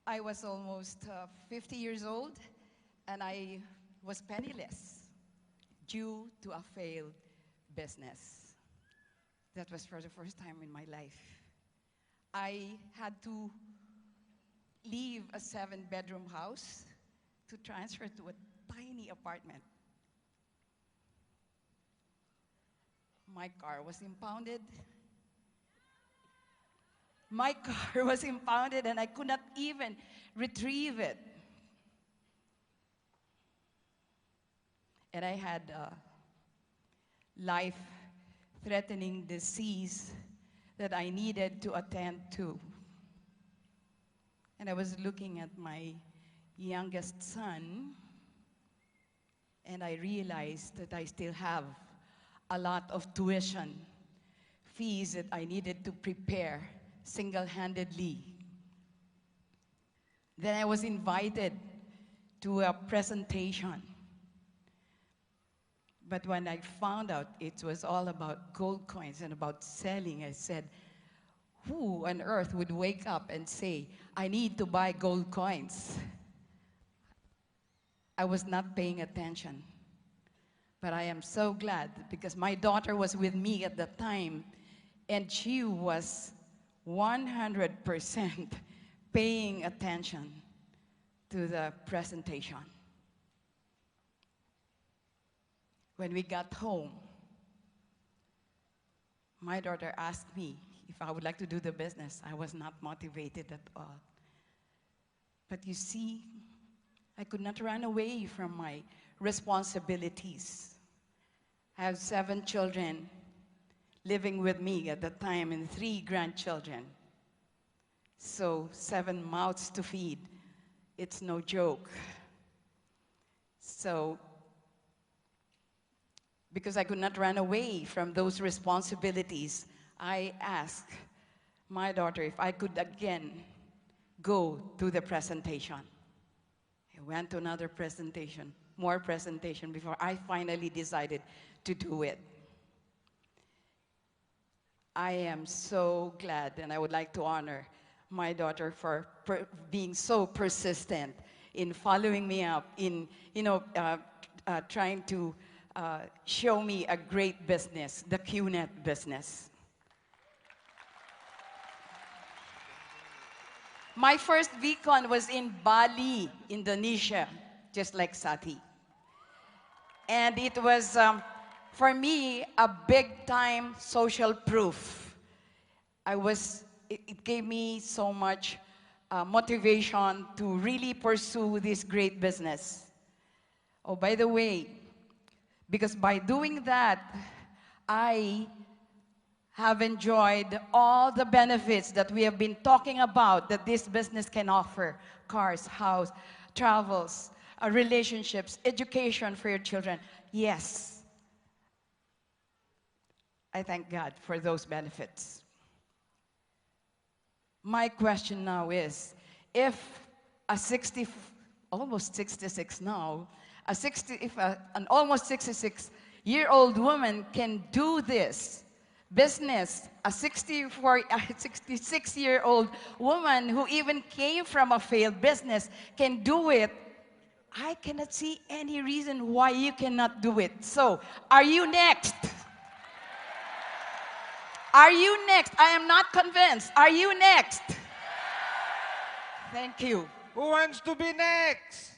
I was almost 50 years old, and I was penniless due to a failed business. That was for the first time in my life. I had to leave a 7-bedroom house to transfer to a tiny apartment. My car was impounded. My car was impounded, and I could not even retrieve it. And I had a life-threatening disease that I needed to attend to. And I was looking at my youngest son, and I realized that I still have a lot of tuition fees that I needed to prepare single-handedly. Then I was invited to a presentation. But when I found out it was all about gold coins and about selling, I said, who on earth would wake up and say, I need to buy gold coins? I was not paying attention. But I am so glad because my daughter was with me at the time, and she was 100% paying attention to the presentation. When we got home, my daughter asked me if I would like to do the business. I was not motivated at all. But you see, I could not run away from my responsibilities. I have 7 children living with me at the time and 3 grandchildren. So 7 mouths to feed. It's no joke. So, because I could not run away from those responsibilities, I asked my daughter if I could again go to the presentation. I went to another presentation, more presentation before I finally decided to do it. I am so glad, and I would like to honor my daughter for being so persistent in following me up, in trying to show me a great business, the QNet business. My first VCon was in Bali, Indonesia, just like Sati. And it was, for me, a big-time social proof. It gave me so much motivation to really pursue this great business. Oh, by the way, because by doing that, I have enjoyed all the benefits that we have been talking about that this business can offer: cars, house, travels, relationships, education for your children. Yes, I thank God for those benefits. My question now is, if a almost 66 now, if an almost 66-year-old woman can do this business, a 66-year-old woman who even came from a failed business can do it, I cannot see any reason why you cannot do it. So, are you next? Are you next? I am not convinced. Are you next? Thank you. Who wants to be next?